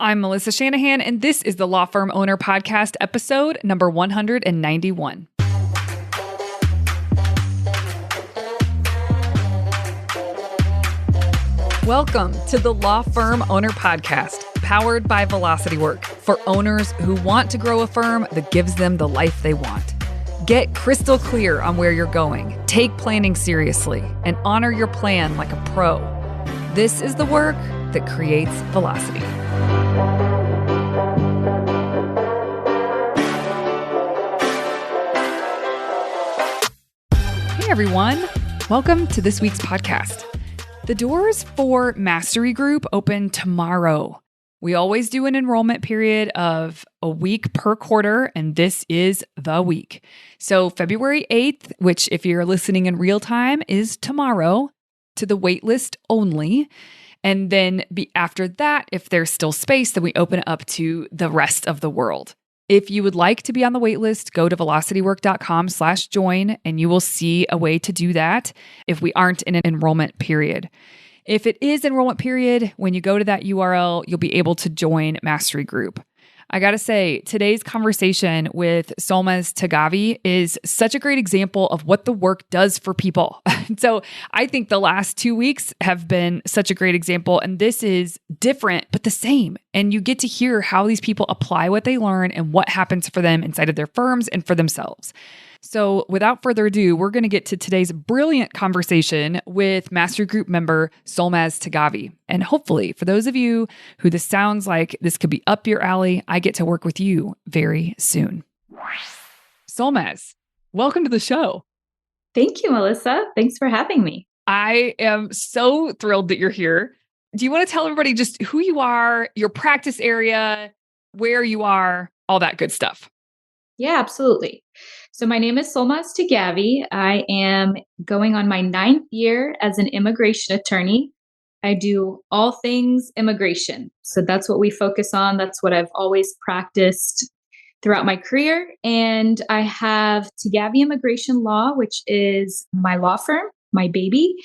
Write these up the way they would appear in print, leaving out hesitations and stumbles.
I'm Melissa Shanahan, and this is the Law Firm Owner Podcast, episode number 191. Welcome to the Law Firm Owner Podcast, powered by Velocity Work, for owners who want to grow a firm that gives them the life they want. Get crystal clear on where you're going, take planning seriously, and honor your plan like a pro. This is the work that creates velocity. Hey everyone, welcome to this week's podcast. The doors for Mastery Group open tomorrow. We always do an enrollment period of a week per quarter, and this is the week. So February 8th, which if you're listening in real time is tomorrow, to the waitlist only. And then after that, if there's still space, then we open it up to the rest of the world. If you would like to be on the waitlist, go to velocitywork.com/join, and you will see a way to do that if we aren't in an enrollment period. If it is enrollment period, when you go to that URL, you'll be able to join Mastery Group. I got to say, today's conversation with Soulmaz Taghavi is such a great example of what the work does for people. So I think the last 2 weeks have been such a great example, and this is different, but the same. And you get to hear how these people apply what they learn and what happens for them inside of their firms and for themselves. So without further ado, we're going to get to today's brilliant conversation with Mastery Group member Soulmaz Taghavi. And hopefully, for those of you who this sounds like this could be up your alley, I get to work with you very soon. Soulmaz, welcome to the show. Thank you, Melissa. Thanks for having me. I am so thrilled that you're here. Do you want to tell everybody just who you are, your practice area, where you are, all that good stuff? Yeah, absolutely. So my name is Soulmaz Taghavi. I am going on my 9th year as an immigration attorney. I do all things immigration. So that's what we focus on. That's what I've always practiced throughout my career. And I have Taghavi Immigration Law, which is my law firm, my baby,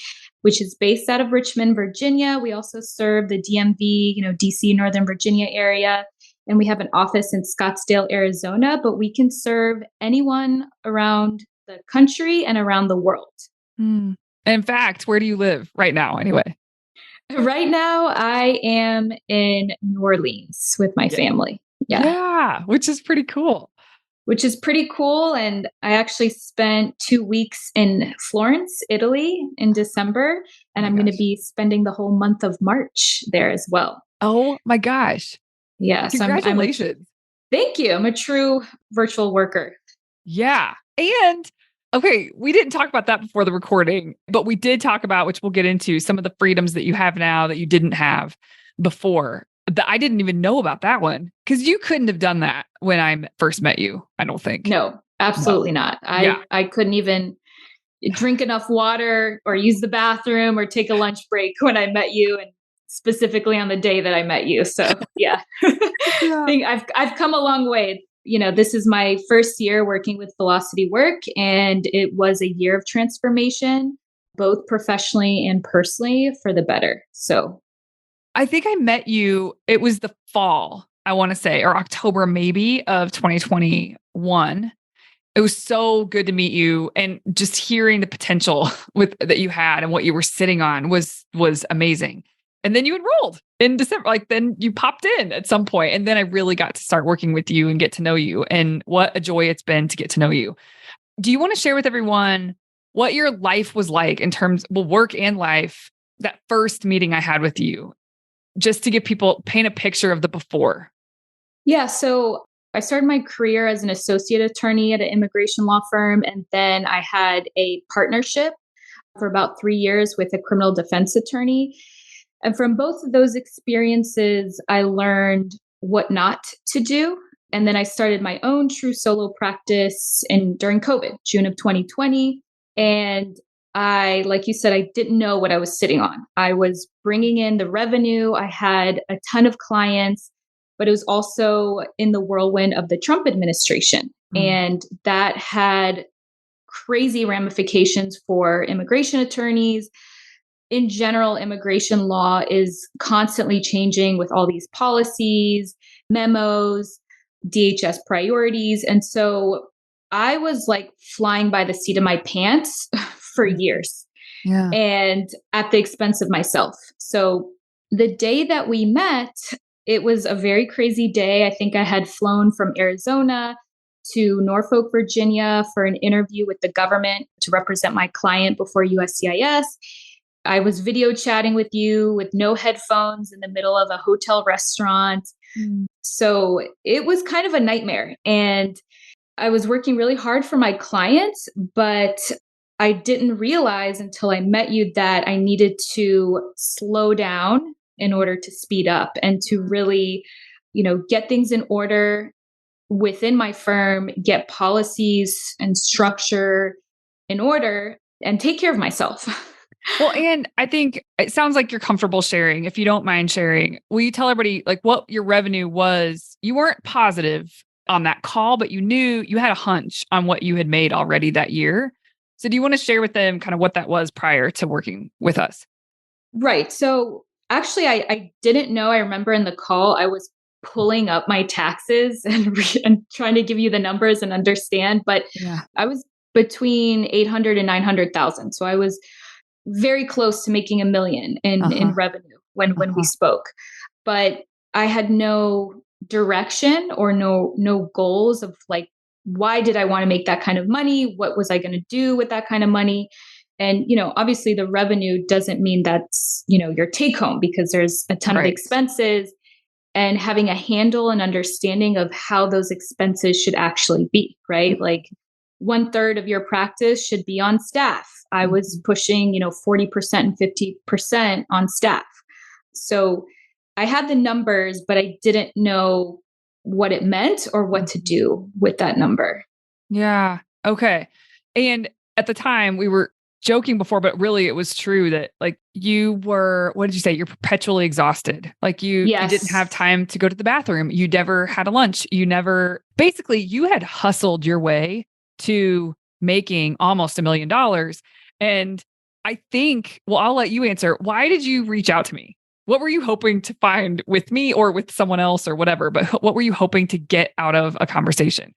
which is based out of Richmond, Virginia. We also serve the DMV, DC, Northern Virginia area. And we have an office in Scottsdale, Arizona, but we can serve anyone around the country and around the world. In fact, where do you live right now anyway? Right now, I am in New Orleans with my family. Yeah, which is pretty cool. And I actually spent 2 weeks in Florence, Italy in December. And I'm going to be spending the whole month of March there as well. Oh my gosh. Yeah. Congratulations. Thank you. I'm a true virtual worker. Yeah. And okay, we didn't talk about that before the recording, but we did talk about, which we'll get into, some of the freedoms that you have now that you didn't have before. I didn't even know about that one because you couldn't have done that when I first met you, I don't think. No, absolutely not. I couldn't even drink enough water or use the bathroom or take a lunch break when I met you, and specifically on the day that I met you. So yeah, I think I've come a long way. This is my first year working with Velocity Work, and it was a year of transformation, both professionally and personally, for the better. So I think I met you, it was the fall, I want to say, or October maybe of 2021. It was so good to meet you, and just hearing the potential that you had and what you were sitting on was amazing. And then you enrolled in December, then you popped in at some point. And then I really got to start working with you and get to know you. And what a joy it's been to get to know you. Do you want to share with everyone what your life was like in terms of work and life, that first meeting I had with you, just to give people, paint a picture of the before? Yeah. So I started my career as an associate attorney at an immigration law firm. And then I had a partnership for about 3 years with a criminal defense attorney. And from both of those experiences, I learned what not to do. And then I started my own true solo practice during COVID, June of 2020. And like you said, I didn't know what I was sitting on. I was bringing in the revenue. I had a ton of clients, but it was also in the whirlwind of the Trump administration. And that had crazy ramifications for immigration attorneys, in general, immigration law is constantly changing with all these policies, memos, DHS priorities. And so I was like flying by the seat of my pants for Mhm. years Yeah. and at the expense of myself. So the day that we met, it was a very crazy day. I think I had flown from Arizona to Norfolk, Virginia for an interview with the government to represent my client before USCIS. I was video chatting with you with no headphones in the middle of a hotel restaurant. Mm. So it was kind of a nightmare. And I was working really hard for my clients, but I didn't realize until I met you that I needed to slow down in Mm. order to speed up and to really, get things in order within my firm, get policies and structure in order and take care of myself. Well, and I think it sounds like you're comfortable sharing. If you don't mind sharing, will you tell everybody like what your revenue was? You weren't positive on that call, but you knew you had a hunch on what you had made already that year. So do you want to share with them kind of what that was prior to working with us? Right. So actually, I didn't know. I remember in the call, I was pulling up my taxes and, and trying to give you the numbers and understand, but Yeah. I was between 800 and 900,000. So I was very close to making a million in Uh-huh. revenue when we Uh-huh. spoke. But I had no direction or no goals of like why did I want to make that kind of money? What was I going to do with that kind of money? And obviously the revenue doesn't mean that's, your take home because there's a ton of Right. expenses and having a handle and understanding of how those expenses should actually be, right? Like 1/3 of your practice should be on staff. I was Mhm. pushing, 40% and 50% on staff. So I had the numbers, but I didn't know what it meant or what to Mhm. do with that number. Yeah. Okay. And at the time we were joking before, but really it was true that like you were, what did you say? You're perpetually exhausted. Like you didn't Yes. have time to go to the bathroom. You never had a lunch. You never basically you had hustled your way to making almost $1 million. And I think, well, I'll let you answer. Why did you reach out to me? What were you hoping to find with me or with someone else or whatever? But what were you hoping to get out of a conversation?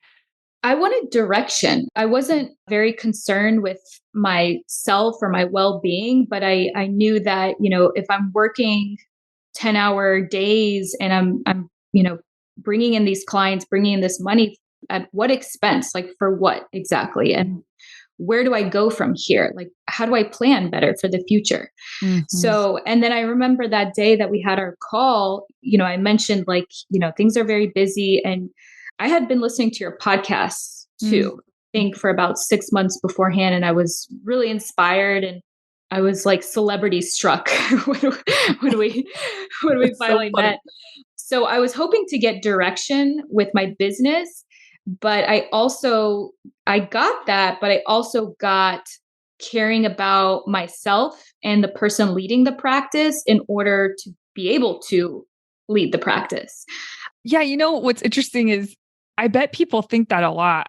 I wanted direction. I wasn't very concerned with myself or my well-being, but I knew that, if I'm working 10-hour days and I'm bringing in these clients, bringing in this money at what expense? Like for what exactly? And where do I go from here? Like how do I plan better for the future? Mhm. So, and then I remember that day that we had our call, I mentioned like, things are very busy and I had been listening to your podcast Mm. too, I think for about 6 months beforehand. And I was really inspired and I was like celebrity struck when, when we when we It's so finally funny. met. So I was hoping to get direction with my business, but I got that, but I also got caring about myself and the person leading the practice in order to be able to lead the practice. Yeah, you know what's interesting is I bet people think that a lot.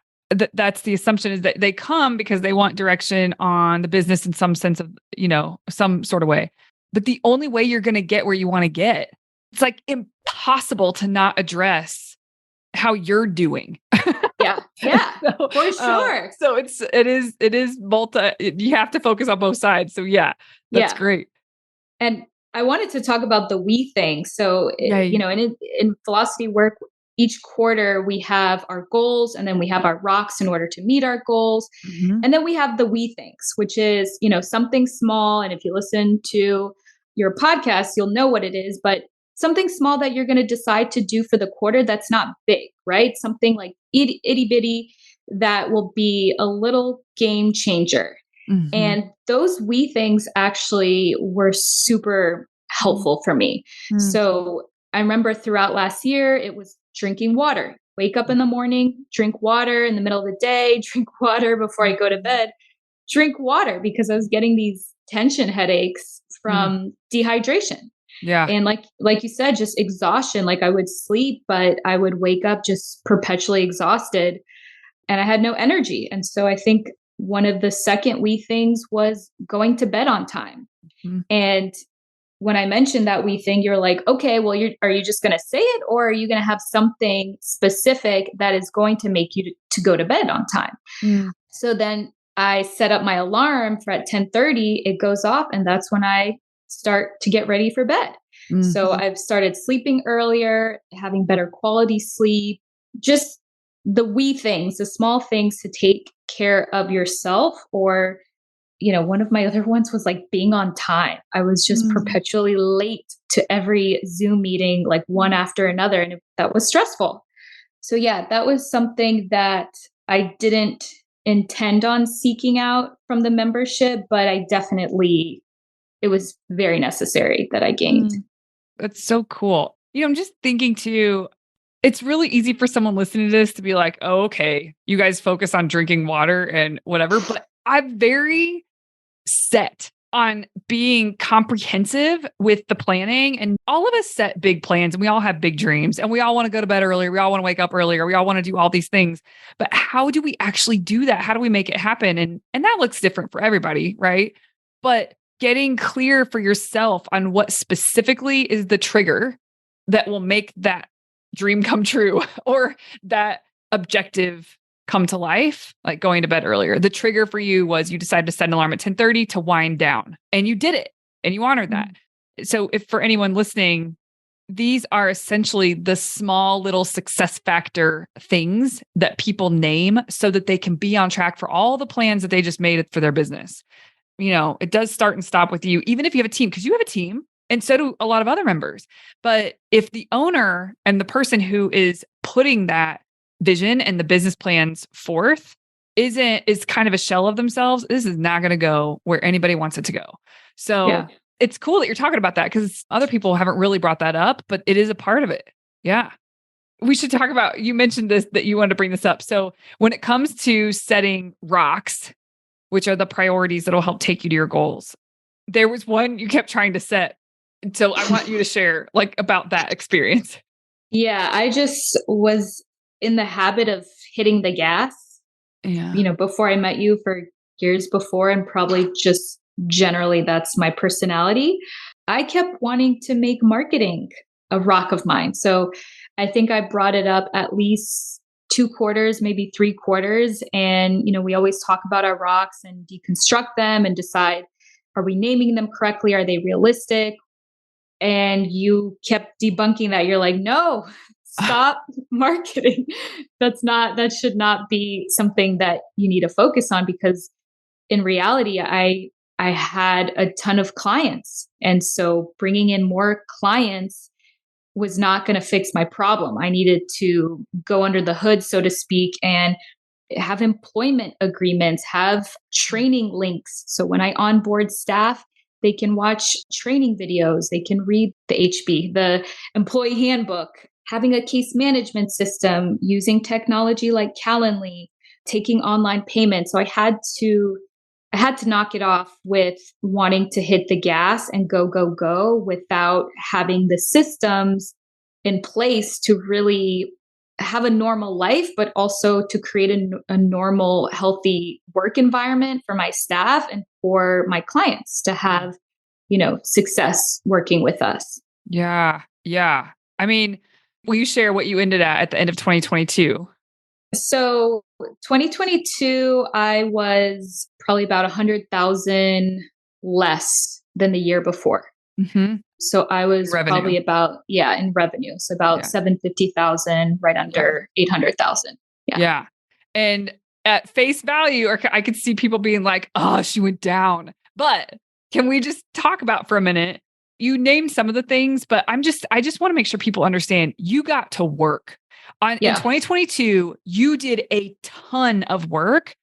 That's the assumption is that they come because they want direction on the business in some sense of, some sort of way. But the only way you're going to get where you want to get, it's like impossible to not address how you're doing. Yeah. Yeah. so, For sure. so it is you have to focus on both sides. So yeah, that's Yeah. great. And I wanted to talk about the we thing. So, Yay. in philosophy work, each quarter we have our goals and then we have our rocks in order to meet our goals. Mhm. And then we have the we things, which is, something small. And if you listen to your podcast, you'll know what it is, but something small that you're going to decide to do for the quarter that's not big, right? Something like itty bitty that will be a little game changer. Mhm. And those we things actually were super helpful for me. Mhm. So I remember throughout last year, it was drinking water. Wake up in the morning, drink water in the middle of the day, drink water before I go to Mhm. bed, drink water because I was getting these tension headaches Mm. from dehydration. Yeah. And like you said, just exhaustion. Like I would sleep, but I would wake up just perpetually exhausted and I had no energy. And so I think one of the second we things was going to bed on time. And when I mentioned that we thing, you're like, okay, well, are you just going to say it, or are you going to have something specific that is going to make you to go to bed on time? Mm. So then I set up my alarm for at 10:30, it goes off, and that's when I start to get ready for bed. So Mm-hmm. I've started sleeping earlier, having better quality sleep, just the wee things, the small things to take care of yourself. Or, one of my other ones was like being on time. I was just Mm. perpetually late to every Zoom meeting, like one after another. And that was stressful. So, yeah, that was something that I didn't intend on seeking out from the membership, but it was very necessary that I gained. Mm. That's so cool. I'm just thinking too, it's really easy for someone listening to this to be like, oh, okay, you guys focus on drinking water and whatever. But I'm very set on being comprehensive with the planning. And all of us set big plans and we all have big dreams and we all want to go to bed earlier. We all want to wake up earlier. We all want to do all these things. But how do we actually do that? How do we make it happen? And that looks different for everybody, right? But getting clear for yourself on what specifically is the trigger that will make that dream come true or that objective come to life, like going to bed earlier. The trigger for you was you decided to set an alarm at 10:30 to wind down, and you did it and you honored that. So if for anyone listening, these are essentially the small little success factor things that people name so that they can be on track for all the plans that they just made for their business. It does start and stop with you, even if you have a team, because you have a team and so do a lot of other members. But if the owner and the person who is putting that vision and the business plans forth is kind of a shell of themselves, this is not going to go where anybody wants it to go. So Yeah. it's cool that you're talking about that because other people haven't really brought that up, but it is a part of it. Yeah. We should talk about, you mentioned this, that you wanted to bring this up. So when it comes to setting rocks, which are the priorities that'll help take you to your goals, there was one you kept trying to set. So I want you to share about that experience. Yeah, I just was in the habit of hitting the gas, Yeah. before I met you, for years before, and probably just generally that's my personality. I kept wanting to make marketing a rock of mine. So I think I brought it up at least 2 quarters, maybe 3 quarters. And, we always talk about our rocks and deconstruct them and decide, are we naming them correctly? Are they realistic? And you kept debunking that. You're like, no, stop marketing. That should not be something that you need to focus on, because in reality, I had a ton of clients. And so bringing in more clients was not going to fix my problem. I needed to go under the hood, so to speak, and have employment agreements, have training links. So when I onboard staff, they can watch training videos, they can read the HB, the employee handbook, having a case management system, using technology like Calendly, taking online payments. So I had to knock it off with wanting to hit the gas and go, go, go without having the systems in place to really have a normal life, but also to create a normal, healthy work environment for my staff and for my clients to have, success working with us. Yeah. Yeah. I mean, will you share what you ended at the end of 2022? So 2022, I was probably about 100,000 less than the year before. Mm-hmm. So I was Revenue. probably about, in revenue. So about 750,000, right under 800,000. Yeah. Yeah. And at face value, or I could see people being like, oh, she went down. But can we just talk about for a minute? You named some of the things, but I just want to make sure people understand you got to work. In 2022, you did a ton of work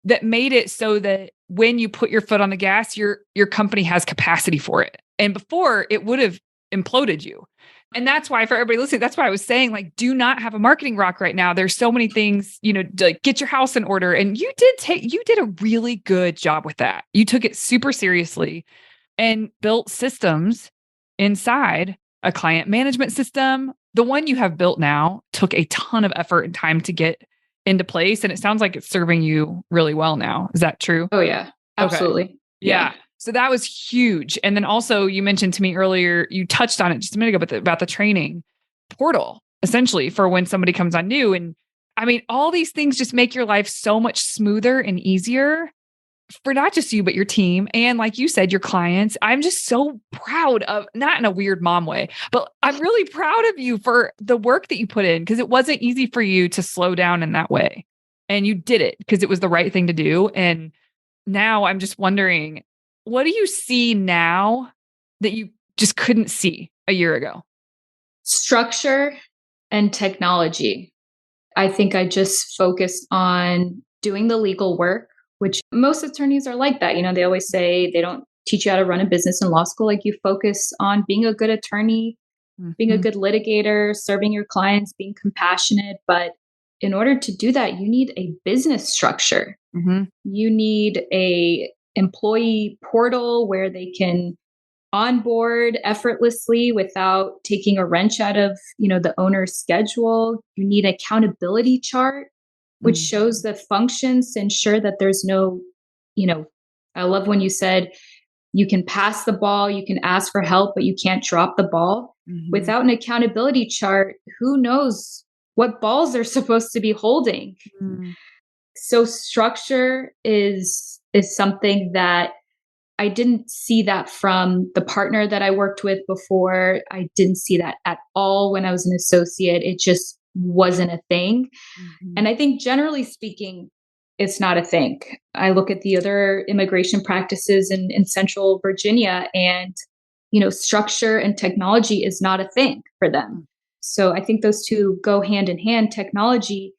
that made it so that when you put your foot on the gas, your company has capacity for it. And before, it would have imploded you. And that's why, for everybody listening, that's why I was saying, do not have a marketing rock right now. There's so many things, to get your house in order. And you did a really good job with that. You took it super seriously and built systems inside a client management system. The one you have built now took a ton of effort and time to get into place. And it sounds like it's serving you really well now. Is that true? Oh, yeah. Absolutely. Okay. Yeah. So that was huge. And then also you mentioned to me earlier, you touched on it just a minute ago, but about the training portal, essentially for when somebody comes on new. And I mean, all these things just make your life so much smoother and easier for not just you, but your team. And like you said, your clients. I'm just so proud of, not in a weird mom way, but I'm really proud of you for the work that you put in, because it wasn't easy for you to slow down in that way. And you did it because it was the right thing to do. And now I'm just wondering, what do you see now that you just couldn't see a year ago? Structure and technology. I think I just focused on doing the legal work, which most attorneys are like that. You know, they always say they don't teach you how to run a business in law school. Like, you focus on being a good attorney, being a Mhm. good litigator, serving your clients, being compassionate. But in order to do that, you need a business structure. Mhm. You need a employee portal where they can onboard effortlessly without taking a wrench out of, the owner's schedule. You need accountability chart, which shows Mhm. the functions to ensure that there's no, you know, I love when you said you can pass the ball, you can ask for help, but you can't drop the ball. Mhm. Without an accountability chart, who knows what balls they're supposed to be holding? Mhm. So structure is something that I didn't see that from the partner that I worked with before. I didn't see that at all when I was an associate. It just wasn't a thing. Mhm. And I think generally speaking, it's not a thing. I look at the other immigration practices in Central Virginia, and structure and technology is not a thing for them. So I think those two go hand in hand. Technology,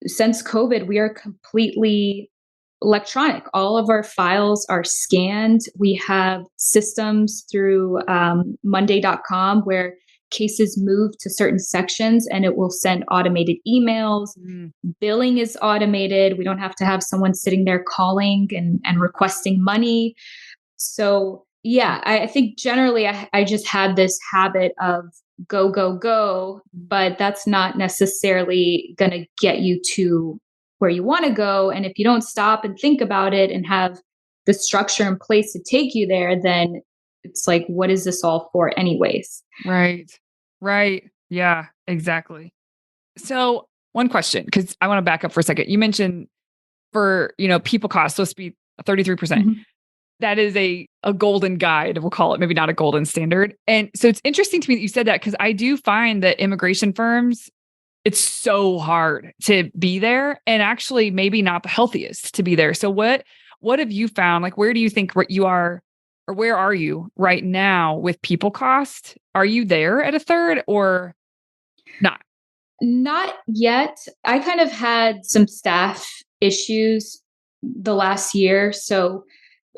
since COVID, we are completely electronic. All of our files are scanned. We have systems through Monday.com where cases move to certain sections and it will send automated emails. Mhm. Billing is automated. We don't have to have someone sitting there calling and requesting money. So, yeah, I think generally I just had this habit of go, go, go, but that's not necessarily going to get you to where you want to go. And if you don't stop and think about it and have the structure in place to take you there, then it's like, what is this all for, anyways? Right. Right. Yeah, exactly. So, one question, because I want to back up for a second. You mentioned for, people cost supposed to be 33%. Mhm. That is a golden guide, we'll call it, maybe not a golden standard. And so it's interesting to me that you said that, because I do find that immigration firms, it's so hard to be there, and actually maybe not the healthiest to be there. So what have you found? Like, where do you think what you are, or where are you right now with people cost? Are you there at a third or not? Not yet. I kind of had some staff issues the last year. So,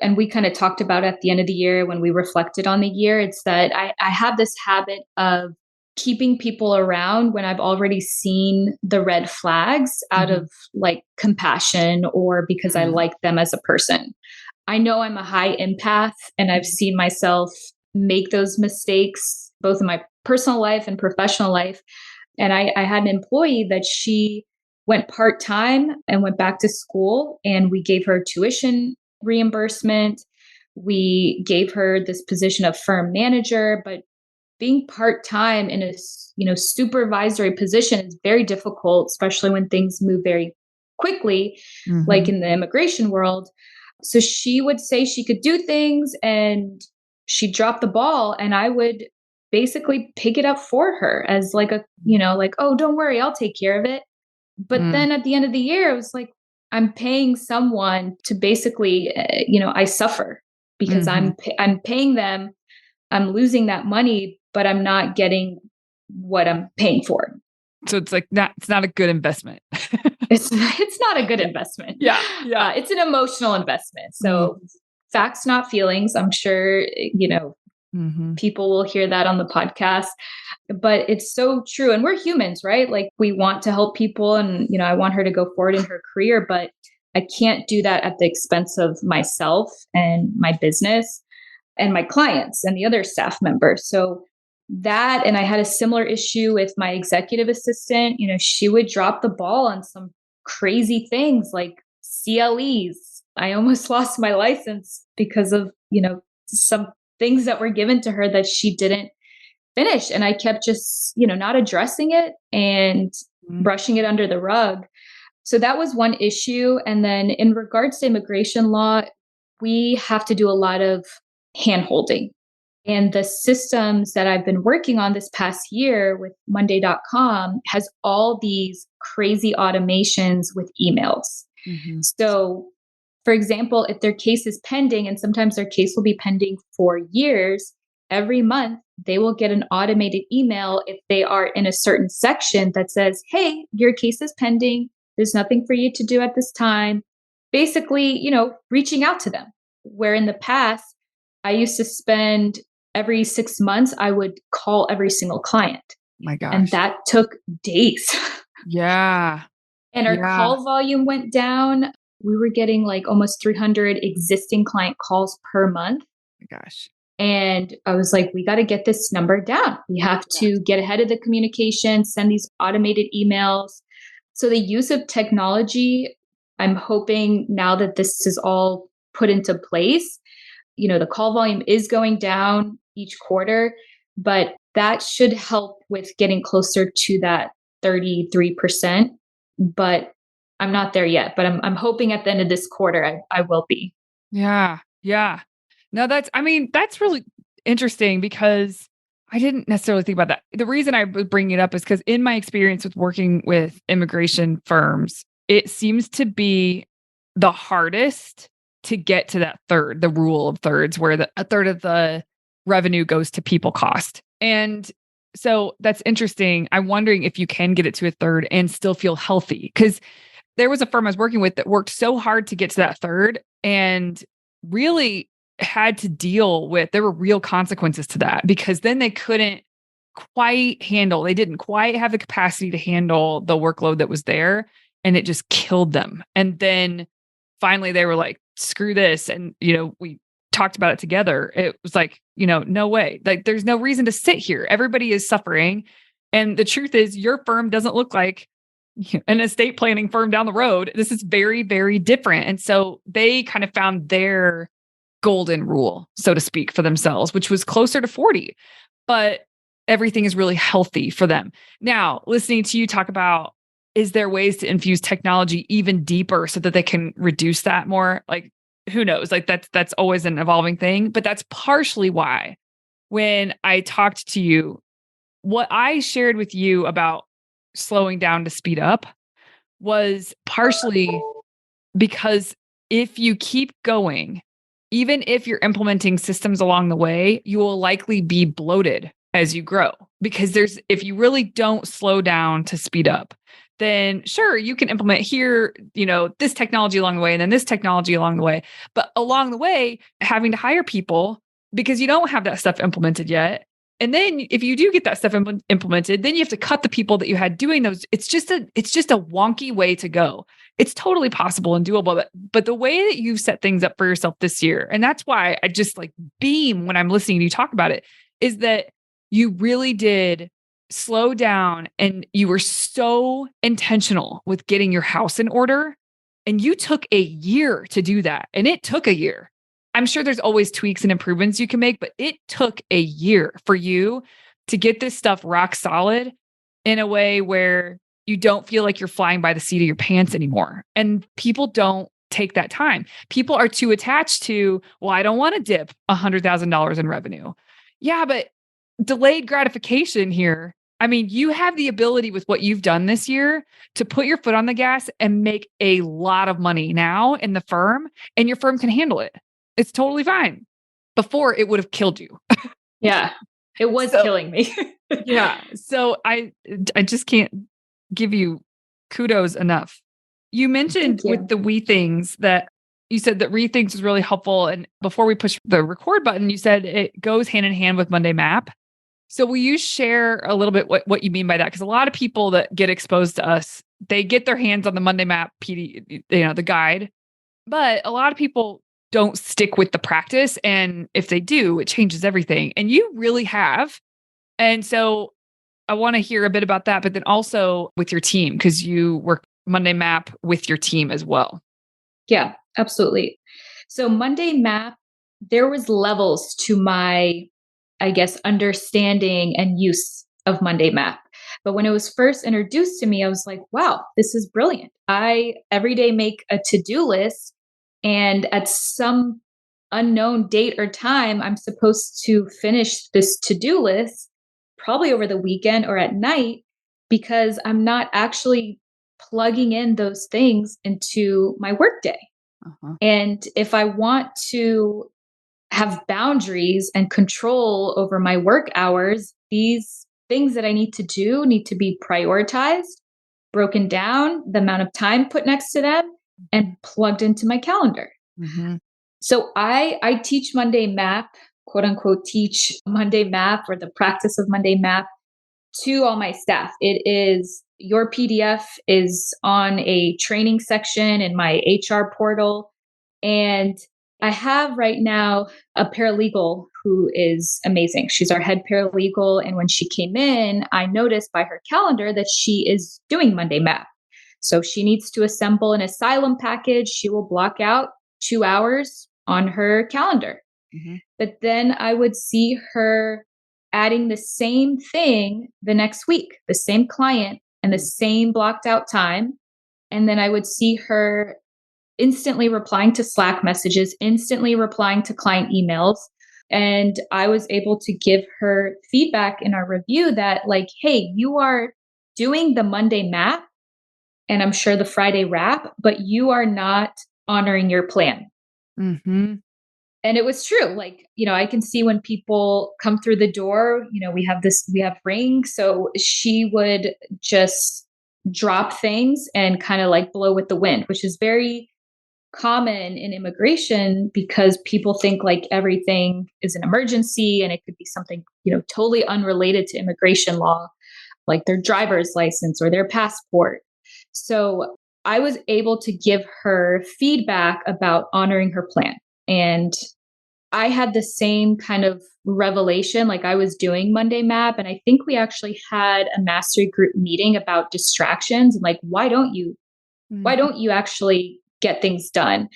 and we kind of talked about at the end of the year when we reflected on the year, it's that I have this habit of keeping people around when I've already seen the red flags out Mhm. of like compassion or because I Mm. like them as a person. I know I'm a high empath and I've Mhm. seen myself make those mistakes both in my personal life and professional life. And I had an employee that she went part time and went back to school, and we gave her tuition reimbursement. We gave her this position of firm manager, but being part time in a supervisory position is very difficult, especially when things move very quickly, like Mhm. in the immigration world. So she would say she could do things and she'd drop the ball, and I would basically pick it up for her as like a, like, oh, don't worry, I'll take care of it. But Mm. then at the end of the year, it was like, I'm paying someone to basically, I suffer because Mhm. I'm paying them, I'm losing that money, but I'm not getting what I'm paying for. So it's not a good investment. It's not a good Yeah. investment. Yeah. Yeah. It's an emotional investment. So Mhm. facts, not feelings. I'm sure Mhm. people will hear that on the podcast, but it's so true. And we're humans, right? Like, we want to help people, and I want her to go forward in her career, but I can't do that at the expense of myself and my business and my clients and the other staff members. So that, and I had a similar issue with my executive assistant. She would drop the ball on some crazy things like CLEs. I almost lost my license because of, some things that were given to her that she didn't finish. And I kept just, not addressing it and Mhm. brushing it under the rug. So that was one issue. And then in regards to immigration law, we have to do a lot of hand holding. And the systems that I've been working on this past year with Monday.com has all these crazy automations with emails. Mhm. So, for example, if their case is pending, and sometimes their case will be pending for years, every month they will get an automated email if they are in a certain section that says, "Hey, your case is pending. There's nothing for you to do at this time." Basically, reaching out to them. Where in the past, I used to spend every 6 months, I would call every single client, My and gosh. that took days. Yeah. And our Yeah. call volume went down. We were getting like almost 300 existing client calls per month. My gosh. And I was like, we got to get this number down. We have Yeah. to get ahead of the communication, send these automated emails. So the use of technology, I'm hoping now that this is all put into place, the call volume is going down each quarter, but that should help with getting closer to that 33%. But I'm not there yet, but I'm hoping at the end of this quarter, I will be. Yeah. Yeah. No, that's really interesting because I didn't necessarily think about that. The reason I was bringing it up is because in my experience with working with immigration firms, it seems to be the hardest to get to that third, the rule of thirds, where a third of the revenue goes to people cost. And so that's interesting. I'm wondering if you can get it to a third and still feel healthy. Because there was a firm I was working with that worked so hard to get to that third and really had to deal with, there were real consequences to that because then they couldn't they didn't quite have the capacity to handle the workload that was there. And it just killed them. And then finally they were like, screw this. And, we talked about it together. It was like, no way. Like, there's no reason to sit here. Everybody is suffering. And the truth is, your firm doesn't look like an estate planning firm down the road. This is very, very different. And so they kind of found their golden rule, so to speak, for themselves, which was closer to 40. But everything is really healthy for them. Now, listening to you talk about, is there ways to infuse technology even deeper so that they can reduce that more? Like, who knows? Like that's always an evolving thing. But that's partially why when I talked to you, what I shared with you about slowing down to speed up was partially because if you keep going, even if you're implementing systems along the way, you will likely be bloated as you grow. Because if you really don't slow down to speed up, then sure, you can implement here, this technology along the way and then this technology along the way. But along the way, having to hire people because you don't have that stuff implemented yet. And then if you do get that stuff implemented, then you have to cut the people that you had doing those. It's just a wonky way to go. It's totally possible and doable, but the way that you've set things up for yourself this year, and that's why I just like beam when I'm listening to you talk about it, is that you really did slow down and you were so intentional with getting your house in order. And you took a year to do that. And it took a year. I'm sure there's always tweaks and improvements you can make, but it took a year for you to get this stuff rock solid in a way where you don't feel like you're flying by the seat of your pants anymore. And people don't take that time. People are too attached to, well, I don't want to dip $100,000 in revenue. Yeah, but delayed gratification here. I mean, you have the ability with what you've done this year to put your foot on the gas and make a lot of money now in the firm, and your firm can handle it. It's totally fine. Before, it would have killed you. Yeah, it was So, killing me. yeah. So I just can't give you kudos enough. You mentioned Thank with you. the we things that you said that Rethings was really helpful. And before we push the record button, you said it goes hand in hand with Monday Map. So will you share a little bit what you mean by that? Because a lot of people that get exposed to us, they get their hands on the Monday Map PD, the guide, but a lot of people don't stick with the practice. And if they do, it changes everything. And you really have. And so I want to hear a bit about that, but then also with your team, because you work Monday Map with your team as well. Yeah, absolutely. So Monday Map, there was levels to my, I guess, understanding and use of Monday Map. But when it was first introduced to me, I was like, wow, this is brilliant. I every day make a to-do list, and at some unknown date or time, I'm supposed to finish this to-do list probably over the weekend or at night because I'm not actually plugging in those things into my workday. Uh-huh. And if I want to have boundaries and control over my work hours, these things that I need to do need to be prioritized, broken down, the amount of time put next to them, and plugged into my calendar. Mm-hmm. So I teach Monday Map, quote unquote, teach Monday Map or the practice of Monday Map to all my staff. It is your PDF is on a training section in my HR portal. And I have right now a paralegal who is amazing. She's our head paralegal. And when she came in, I noticed by her calendar that she is doing Monday Map. So she needs to assemble an asylum package. She will block out 2 hours on her calendar. Mm-hmm. But then I would see her adding the same thing the next week, the same client and the same blocked out time. And then I would see her instantly replying to Slack messages, instantly replying to client emails. And I was able to give her feedback in our review that, like, hey, you are doing the Monday Map and I'm sure the Friday wrap, but you are not honoring your plan. Mm-hmm. And it was true. Like, I can see when people come through the door, we have ring. So she would just drop things and kind of like blow with the wind, which is very common in immigration because people think like everything is an emergency and it could be something, totally unrelated to immigration law, like their driver's license or their passport. So I was able to give her feedback about honoring her plan. And I had the same kind of revelation, like I was doing Monday Map. And I think we actually had a mastery group meeting about distractions and like, why don't you actually get things done?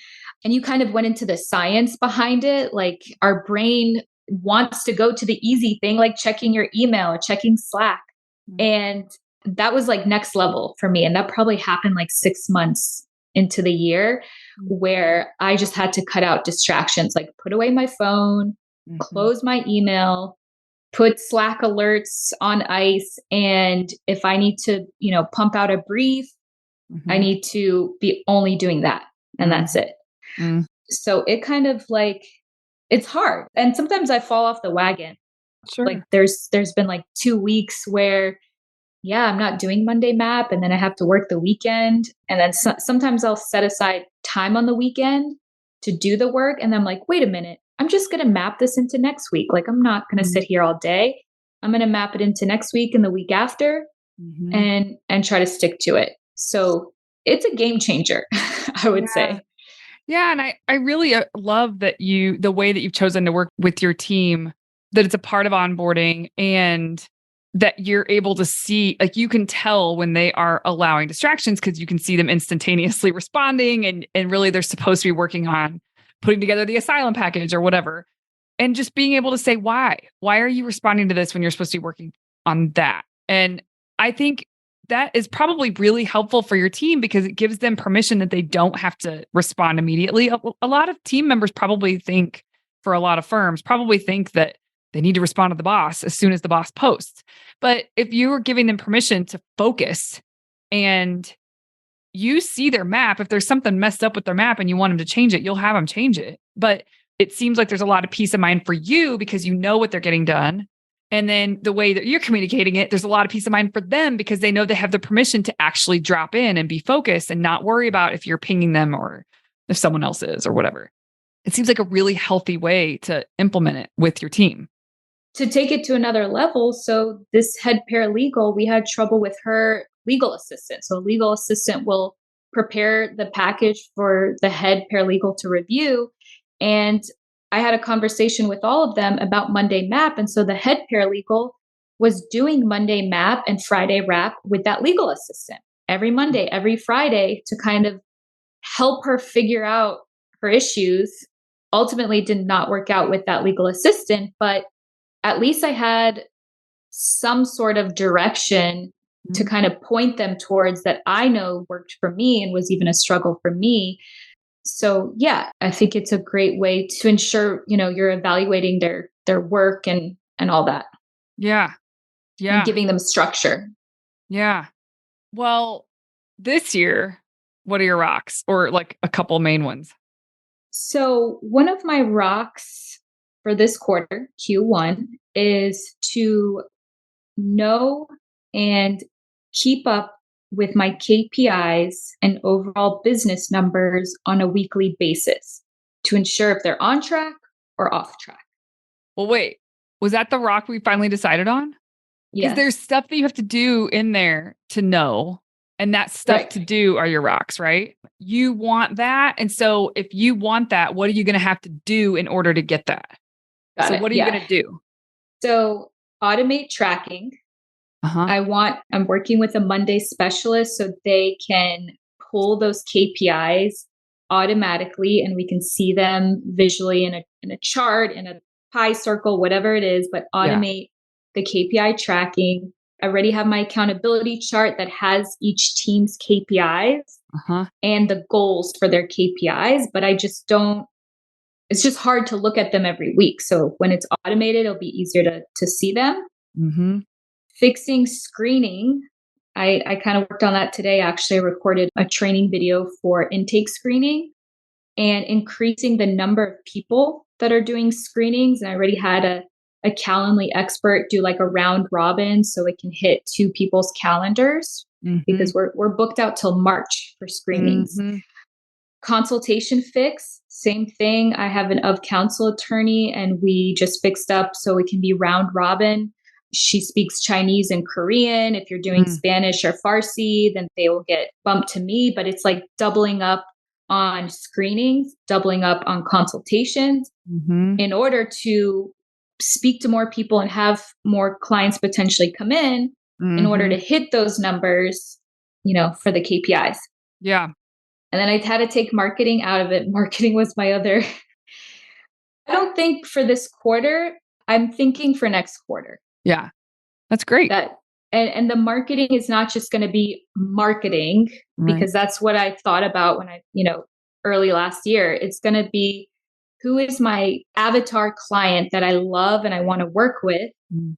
And you kind of went into the science behind it. Like our brain wants to go to the easy thing, like checking your email or checking Slack. And that was like next level for me. And that probably happened like 6 months into the year where I just had to cut out distractions, like put away my phone, close my email, put Slack alerts on ice. And if I need to, pump out a brief, I need to be only doing that. And that's it. So it kind of like, it's hard. And sometimes I fall off the wagon. Sure. Like there's been like 2 weeks where, yeah, I'm not doing Monday Map and then I have to work the weekend. And then sometimes I'll set aside time on the weekend to do the work. And I'm like, wait a minute, I'm just going to map this into next week. Like I'm not going to sit here all day. I'm going to map it into next week and the week after and try to stick to it. So it's a game changer, I would say. Yeah. And I really love that the way that you've chosen to work with your team, that it's a part of onboarding and that you're able to see, like you can tell when they are allowing distractions because you can see them instantaneously responding and really they're supposed to be working on putting together the asylum package or whatever. And just being able to say, why are you responding to this when you're supposed to be working on that? And I think that is probably really helpful for your team because it gives them permission that they don't have to respond immediately. A lot of team members probably think, for a lot of firms, probably think that they need to respond to the boss as soon as the boss posts. But if you are giving them permission to focus and you see their map, if there's something messed up with their map and you want them to change it, you'll have them change it. But it seems like there's a lot of peace of mind for you because you know what they're getting done. And then the way that you're communicating it, there's a lot of peace of mind for them because they know they have the permission to actually drop in and be focused and not worry about if you're pinging them or if someone else is or whatever. It seems like a really healthy way to implement it with your team. To take it to another level, so this head paralegal, we had trouble with her legal assistant. So a legal assistant will prepare the package for the head paralegal to review. And I had a conversation with all of them about Monday Map. And so the head paralegal was doing Monday Map and Friday Wrap with that legal assistant every Monday, every Friday to kind of help her figure out her issues. Ultimately did not work out with that legal assistant, but at least I had some sort of direction to Mhm. kind of point them towards that I know worked for me and was even a struggle for me. So yeah, I think it's a great way to ensure, you're evaluating their work and all that Yeah. and Yeah. giving them structure. Yeah. Well, this year, what are your rocks or like a couple main ones? So one of my rocks for this quarter, Q1, is to know and keep up with my KPIs and overall business numbers on a weekly basis to ensure if they're on track or off track. Well, wait, was that the rock we finally decided on? Because there's Yes. stuff that you have to do in there to know. And that stuff Right. to do are your rocks, right? You want that. And so if you want that, what are you going to have to do in order to get that? Got So it. what are you Yeah. going to do? So automate tracking. Uh-huh. I'm working with a Monday specialist so they can pull those KPIs automatically and we can see them visually in a chart, in a pie circle, whatever it is, but Yeah. automate the KPI tracking. I already have my accountability chart that has each team's KPIs Uh-huh. and the goals for their KPIs, but I just don't, it's just hard to look at them every week. So when it's automated, it'll be easier to see them. Mm-hmm. Fixing screening. I kind of worked on that today. Actually, I recorded a training video for intake screening and increasing the number of people that are doing screenings. And I already had a Calendly expert do like a round robin so it can hit two people's calendars Mm-hmm. because we're booked out till March for screenings. Mm-hmm. Consultation fix, same thing. I have an of counsel attorney and we just fixed up so it can be round robin. She speaks Chinese and Korean. If you're doing Mm-hmm. Spanish or Farsi, then they will get bumped to me, but it's like doubling up on screenings, doubling up on consultations Mm-hmm. in order to speak to more people and have more clients potentially come in order Mm-hmm. to hit those numbers, for the KPIs. Yeah. And then I had to take marketing out of it. Marketing was my other. I don't think for this quarter, I'm thinking for next quarter Yeah. That's great. that and the marketing is not just going to be marketing Right. because that's what I thought about when early last year. It's going to be who is my avatar client that I love and I want to work with Mm.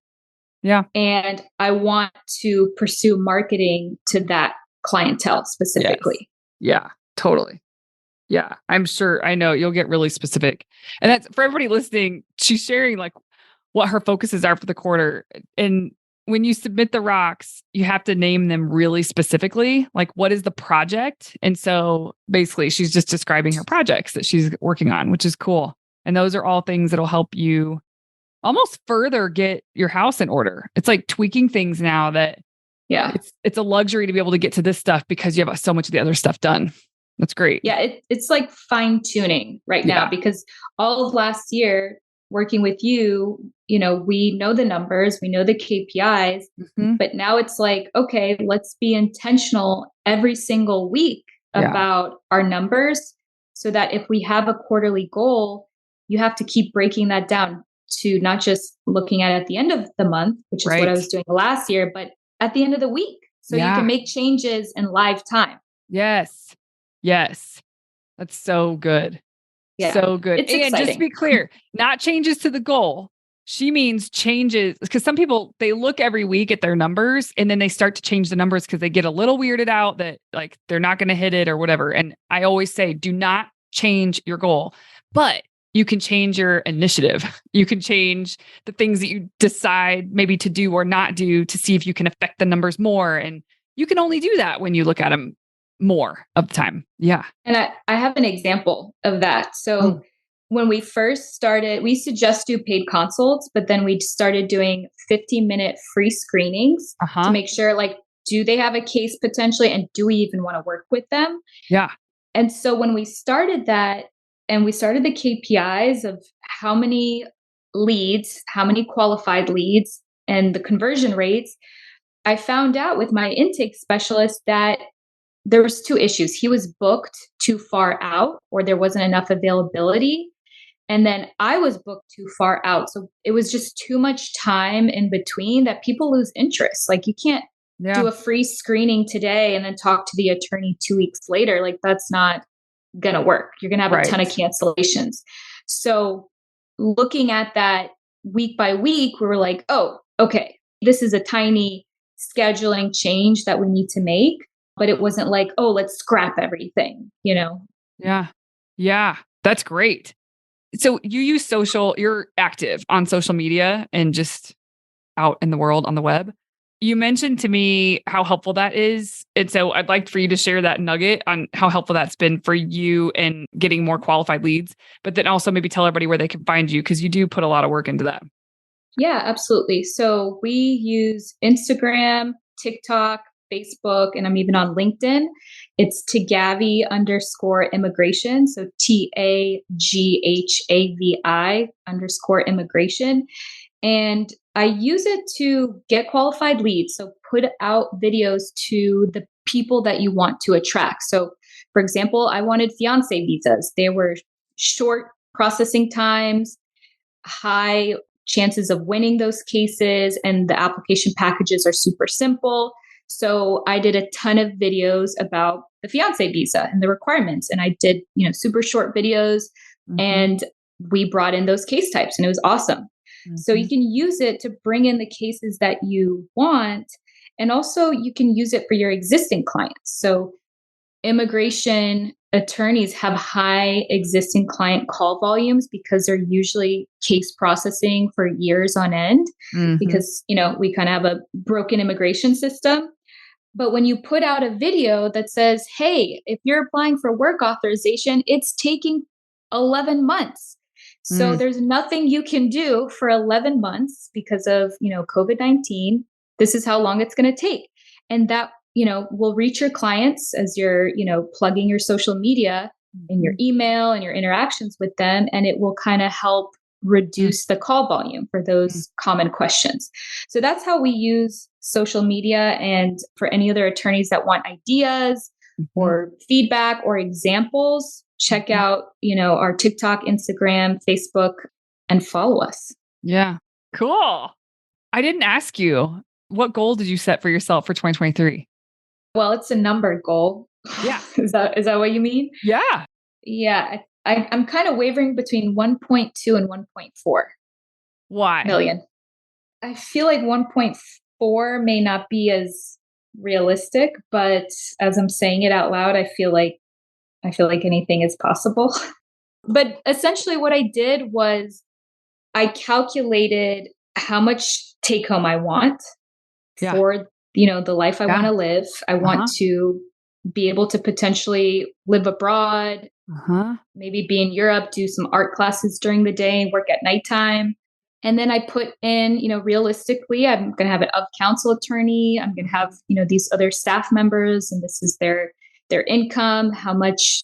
Yeah. and I want to pursue marketing to that clientele Yes. specifically. Yeah. Totally. Yeah, I'm sure. I know you'll get really specific. And that's for everybody listening. She's sharing like what her focuses are for the quarter. And when you submit the rocks, you have to name them really specifically. Like, what is the project? And so basically, she's just describing her projects that she's working on, which is cool. And those are all things that'll help you almost further get your house in order. It's like tweaking things now that Yeah. it's a luxury to be able to get to this stuff because you have so much of the other stuff done. That's great. Yeah, it's like fine tuning right now Yeah. because all of last year working with you, we know the numbers, we know the KPIs, Hmm. but now it's like, okay, let's be intentional every single week Yeah. about our numbers so that if we have a quarterly goal, you have to keep breaking that down to not just looking at the end of the month, which is what I Right. was doing last year, but at the end of the week. So you can Yeah. make changes in live time. Yes. Yes. That's so good. Yeah, So good. it's And just to exciting. be clear, not changes to the goal. She means changes because some people they look every week at their numbers and then they start to change the numbers because they get a little weirded out that like they're not going to hit it or whatever. And I always say, do not change your goal, but you can change your initiative. You can change the things that you decide maybe to do or not do to see if you can affect the numbers more. And you can only do that when you look at them more of the time. Yeah. And I have an example of that. So Oh, when we first started, we used to just do paid consults, but then we started doing 15-minute free screenings to uh-huh. make sure like, do they have a case potentially? And do we even want to work with them? Yeah. And so when we started that and we started the KPIs of how many leads, how many qualified leads, and the conversion rates, I found out with my intake specialist that there was two issues. He was booked too far out, or there wasn't enough availability. And then I was booked too far out. So it was just too much time in between that people lose interest. Like you can't Yeah. do a free screening today and then talk to the attorney 2 weeks later. Like that's not going to work. You're going to have a ton of Right. cancellations. So looking at that week by week, we were like, oh, okay, this is a tiny scheduling change that we need to make. But it wasn't like, oh, let's scrap everything, you know? Yeah. Yeah. That's great. So you use you're active on social media and just out in the world on the web. You mentioned to me how helpful that is. And so I'd like for you to share that nugget on how helpful that's been for you in getting more qualified leads, but then also maybe tell everybody where they can find you because you do put a lot of work into that. Yeah, absolutely. So we use Instagram, TikTok, Facebook, and I'm even on LinkedIn. It's Taghavi_immigration. So TAGHAVI_immigration. And I use it to get qualified leads. So put out videos to the people that you want to attract. So, for example, I wanted fiance visas. They were short processing times, high chances of winning those cases, and the application packages are super simple. So I did a ton of videos about the fiance visa and the requirements, and I did, super short videos, and we brought in those case types, and it was awesome. So you can use it to bring in the cases that you want, and also you can use it for your existing clients. So immigration attorneys have high existing client call volumes because they're usually case processing for years on end because, we kind of have a broken immigration system. But when you put out a video that says, hey, if you're applying for work authorization, it's taking 11 months. So there's nothing you can do for 11 months because of, COVID-19. This is how long it's going to take. And that will reach your clients as you're, plugging your social media and your email and your interactions with them. And it will kind of help reduce the call volume for those common questions. So that's how we use social media. And for any other attorneys that want ideas or feedback or examples, check out, our TikTok, Instagram, Facebook, and follow us. Yeah. Cool. I didn't ask you, what goal did you set for yourself for 2023? Well, it's a numbered goal. Yeah. Is that what you mean? Yeah. Yeah. I'm kind of wavering between 1.2 and 1.4 Why? million. I feel like 1.4 may not be as realistic, but as I'm saying it out loud, I feel like anything is possible. But essentially what I did was I calculated how much take home I want for, the life I want to live. I want to be able to potentially live abroad, maybe be in Europe, do some art classes during the day and work at nighttime. And then I put in, realistically, I'm going to have an of-counsel attorney. I'm going to have, these other staff members, and this is their income, how much,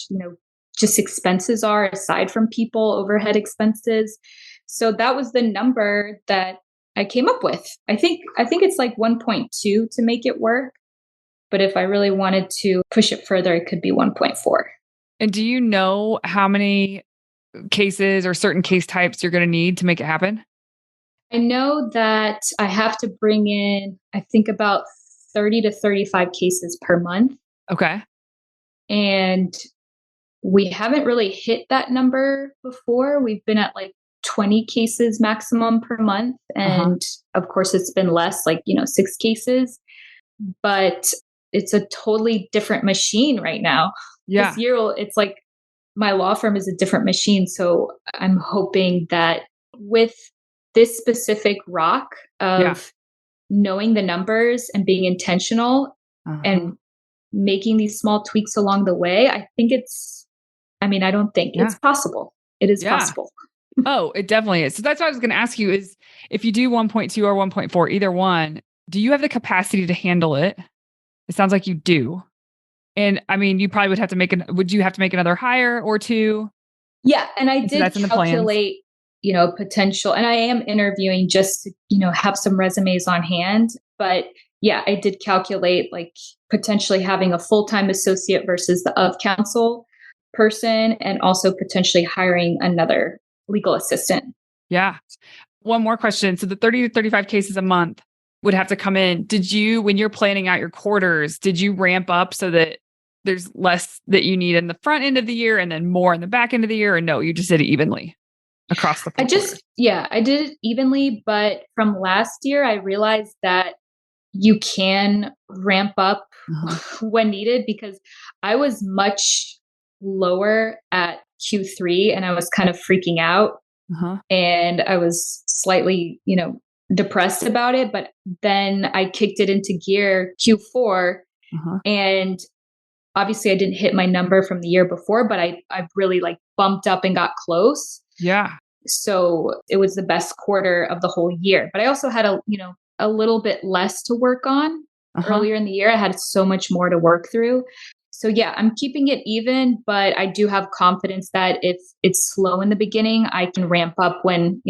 just expenses are aside from people, overhead expenses. So that was the number that I came up with. I think it's like 1.2 to make it work. But if I really wanted to push it further, it could be 1.4. And do you know how many cases or certain case types you're going to need to make it happen? I know that I have to bring in, I think, about 30 to 35 cases per month. Okay. And we haven't really hit that number before. We've been at like 20 cases maximum per month. And of course, it's been less, like, 6 cases. But it's a totally different machine right now. Yeah. This year, it's like my law firm is a different machine. So I'm hoping that with this specific rock of knowing the numbers and being intentional and making these small tweaks along the way, I think I don't think it's possible. It is possible. Oh, it definitely is. So that's what I was going to ask you is if you do 1.2 or 1.4, either one, do you have the capacity to handle it? It sounds like you do. And you probably would have to would you have to make another hire or two? Yeah. And I did that's calculate, potential, and I am interviewing just to, have some resumes on hand. But yeah, I did calculate like potentially having a full-time associate versus the of counsel person, and also potentially hiring another legal assistant. Yeah. One more question. So the 30 to 35 cases a month would have to come in. Did you, when you're planning out your quarters, did you ramp up so that there's less that you need in the front end of the year and then more in the back end of the year? Or no, you just did it evenly across the four quarters? Yeah, I did it evenly, but from last year, I realized that you can ramp up Uh-huh. when needed, because I was much lower at Q3 and I was kind of freaking out Uh-huh. and I was slightly, depressed about it. But then I kicked it into gear Q4, Uh-huh. and obviously I didn't hit my number from the year before, but I really like bumped up and got close. Yeah. So it was the best quarter of the whole year. But I also had a little bit less to work on Uh-huh. earlier in the year. I had so much more to work through. So yeah, I'm keeping it even, but I do have confidence that if it's slow in the beginning, I can ramp up when,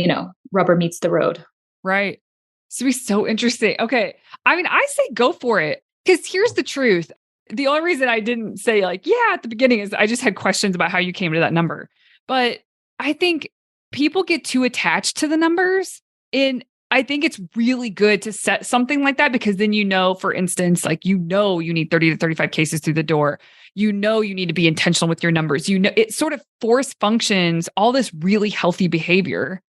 rubber meets the road. Right. It's gonna be so interesting. Okay. I mean, I say go for it. Because here's the truth. The only reason I didn't say like, yeah, at the beginning is I just had questions about how you came to that number. But I think people get too attached to the numbers. And I think it's really good to set something like that, because then, for instance, like, you need 30 to 35 cases through the door. You need to be intentional with your numbers. It sort of force functions all this really healthy behavior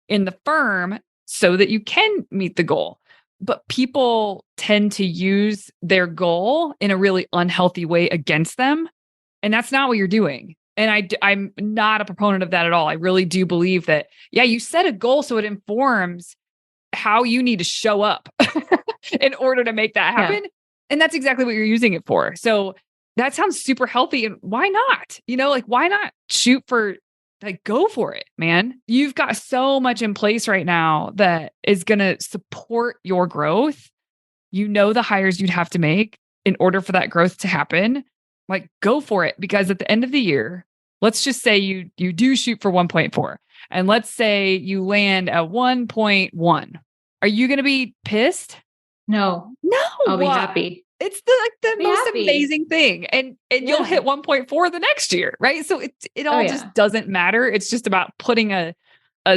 in the firm so that you can meet the goal. But people tend to use their goal in a really unhealthy way against them. And that's not what you're doing. And I'm not a proponent of that at all. I really do believe that, yeah, you set a goal so it informs how you need to show up in order to make that Yeah. happen. And that's exactly what you're using it for. So that sounds super healthy. And why not? Why not shoot for, like, go for it, man? You've got so much in place right now that is going to support your growth. The hires you'd have to make in order for that growth to happen. Like, go for it, because at the end of the year, let's just say you do shoot for 1.4, and let's say you land at 1.1. Are you going to be pissed? No, No. I'll be happy. It's the Be most happy. amazing thing. And you'll Yeah. hit 1.4 the next year, right? So it all just doesn't matter. It's just about putting a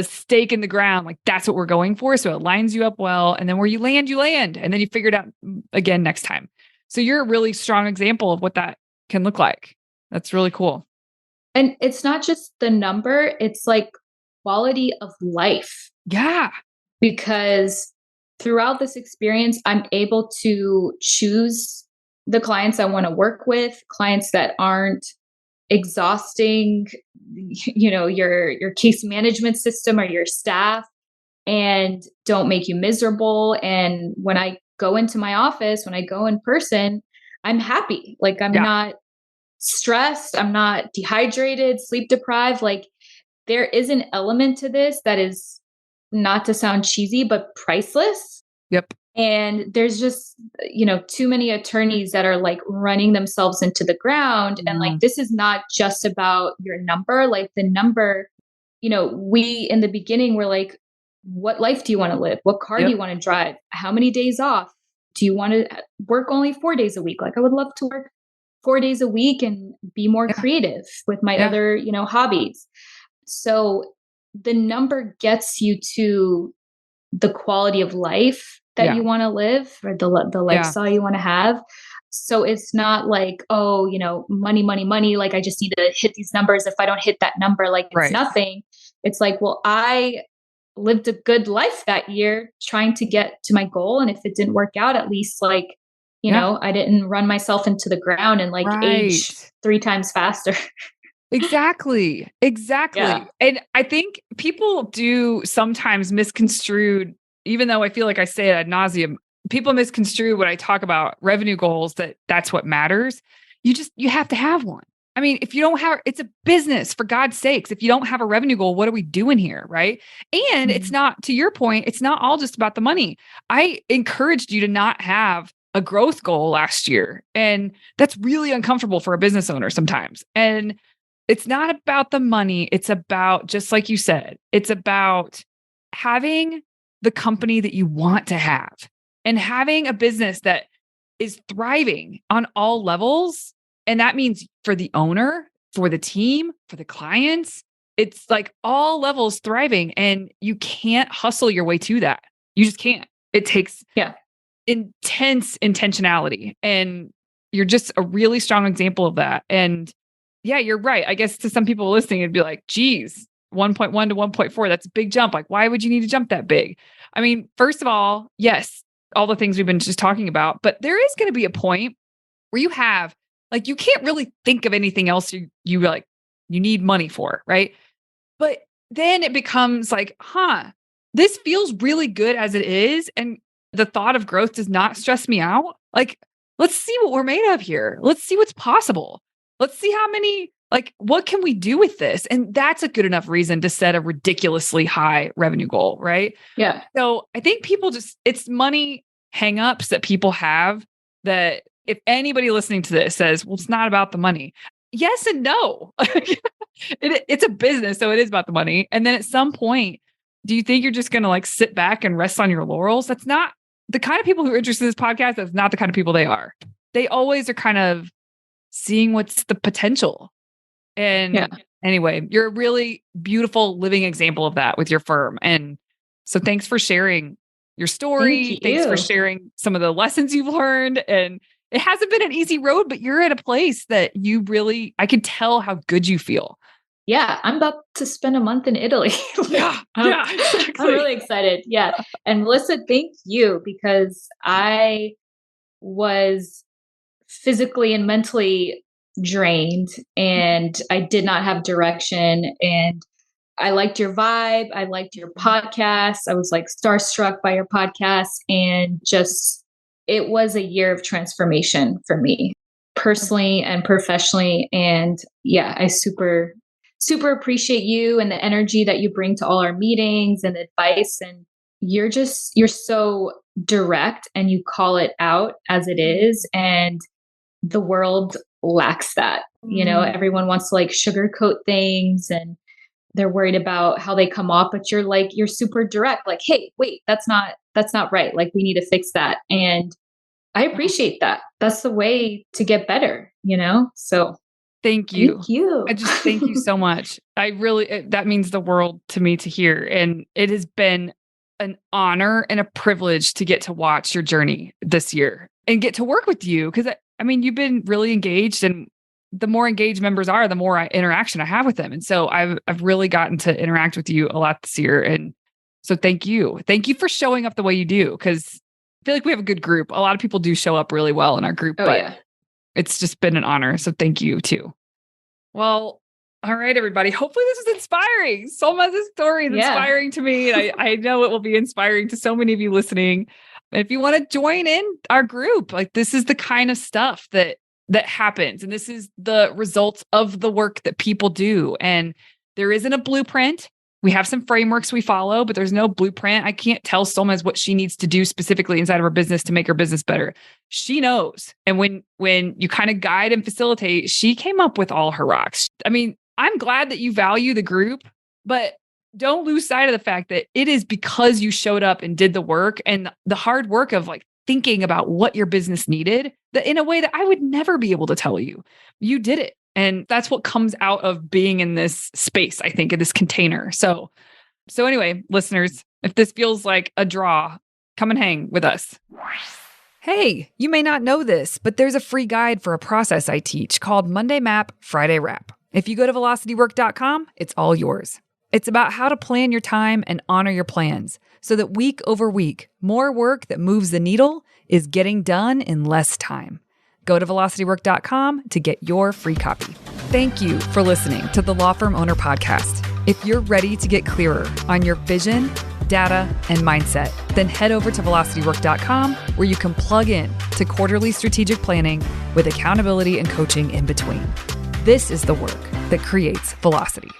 stake in the ground. Like, that's what we're going for. So it lines you up well. And then where you land. And then you figure it out again next time. So you're a really strong example of what that can look like. That's really cool. And it's not just the number, it's like quality of life. Yeah. Because throughout this experience, I'm able to choose the clients I want to work with, clients that aren't exhausting, your case management system or your staff, and don't make you miserable. And when I go into my office, when I go in person, I'm happy. Like, I'm not stressed, I'm not dehydrated, sleep deprived. Like, there is an element to this that is, not to sound cheesy, but priceless. Yep. And there's just, too many attorneys that are like running themselves into the ground. And like, this is not just about your number. Like, the number, we in the beginning were like, what life do you want to live? What car do you want to drive? How many days off? Do you want to work only 4 days a week? Like, I would love to work 4 days a week and be more creative with my other, hobbies. So the number gets you to the quality of life that you want to live, or the lifestyle you want to have. So it's not like, oh, money, money, money. Like, I just need to hit these numbers. If I don't hit that number, like, it's nothing. It's like, well, I lived a good life that year trying to get to my goal. And if it didn't work out, at least, like, I didn't run myself into the ground and like age 3 times faster. Exactly. Yeah. And I think people do sometimes misconstrued, even though I feel like I say it ad nauseum, people misconstrue when I talk about revenue goals, that's what matters. You have to have one. I mean, if you don't have, it's a business, for God's sakes. If you don't have a revenue goal, what are we doing here? Right. And it's not, to your point, it's not all just about the money. I encouraged you to not have a growth goal last year. And that's really uncomfortable for a business owner sometimes. And it's not about the money. It's about, just like you said, it's about having the company that you want to have. And having a business that is thriving on all levels, and that means for the owner, for the team, for the clients, it's like all levels thriving, and you can't hustle your way to that. You just can't. It takes intense intentionality, and you're just a really strong example of that. And yeah, you're right. I guess to some people listening, it'd be like, geez, 1.1 to 1.4, that's a big jump. Like, why would you need to jump that big? I mean, first of all, yes, all the things we've been just talking about, but there is going to be a point where you have, like, you can't really think of anything else you need money for, right? But then it becomes like, this feels really good as it is. And the thought of growth does not stress me out. Like, let's see what we're made of here. Let's see what's possible. Let's see how many, like, what can we do with this? And that's a good enough reason to set a ridiculously high revenue goal, right? Yeah. So I think people it's money hangups that people have, that if anybody listening to this says, well, it's not about the money. Yes and no. It's a business, so it is about the money. And then at some point, do you think you're just going to like sit back and rest on your laurels? That's not the kind of people who are interested in this podcast. That's not the kind of people they are. They always are kind of seeing what's the potential. And anyway, you're a really beautiful living example of that with your firm. And so thanks for sharing your story. Thanks for sharing some of the lessons you've learned. And it hasn't been an easy road, but you're at a place that you really, I can tell how good you feel. Yeah, I'm about to spend a month in Italy. Exactly. I'm really excited. Yeah. And Melissa, thank you, because I was physically and mentally drained and I did not have direction. And I liked your vibe. I liked your podcast. I was like starstruck by your podcast, and just, it was a year of transformation for me personally and professionally. And yeah, I super appreciate you and the energy that you bring to all our meetings and advice. And you're so direct and you call it out as it is. And the world lacks that. You know, everyone wants to like sugarcoat things and they're worried about how they come off, but you're super direct. Like, hey, wait, that's not right. Like, we need to fix that. And I appreciate that. That's the way to get better, you know? So thank you. Thank you. I just thank you so much. That means the world to me to hear. And it has been an honor and a privilege to get to watch your journey this year and get to work with you. Cause I mean, you've been really engaged, and the more engaged members are, the more interaction I have with them. And so I've really gotten to interact with you a lot this year. And so thank you. Thank you for showing up the way you do. Cause I feel like we have a good group. A lot of people do show up really well in our group, but it's just been an honor. So thank you too. Well, all right, everybody. Hopefully this is inspiring. Soulmaz's story is inspiring to me. And I know it will be inspiring to so many of you listening. If you want to join in our group, like, this is the kind of stuff that happens. And this is the results of the work that people do. And there isn't a blueprint. We have some frameworks we follow, but there's no blueprint. I can't tell Soulmaz what she needs to do specifically inside of her business to make her business better. She knows. And when you kind of guide and facilitate, she came up with all her rocks. I mean, I'm glad that you value the group, but don't lose sight of the fact that it is because you showed up and did the work and the hard work of like thinking about what your business needed, that in a way that I would never be able to tell you. You did it. And that's what comes out of being in this space, I think, in this container. So anyway, listeners, if this feels like a draw, come and hang with us. Hey, you may not know this, but there's a free guide for a process I teach called Monday Map, Friday Wrap. If you go to velocitywork.com, it's all yours. It's about how to plan your time and honor your plans so that week over week, more work that moves the needle is getting done in less time. Go to velocitywork.com to get your free copy. Thank you for listening to the Law Firm Owner Podcast. If you're ready to get clearer on your vision, data, and mindset, then head over to velocitywork.com where you can plug in to quarterly strategic planning with accountability and coaching in between. This is the work that creates velocity.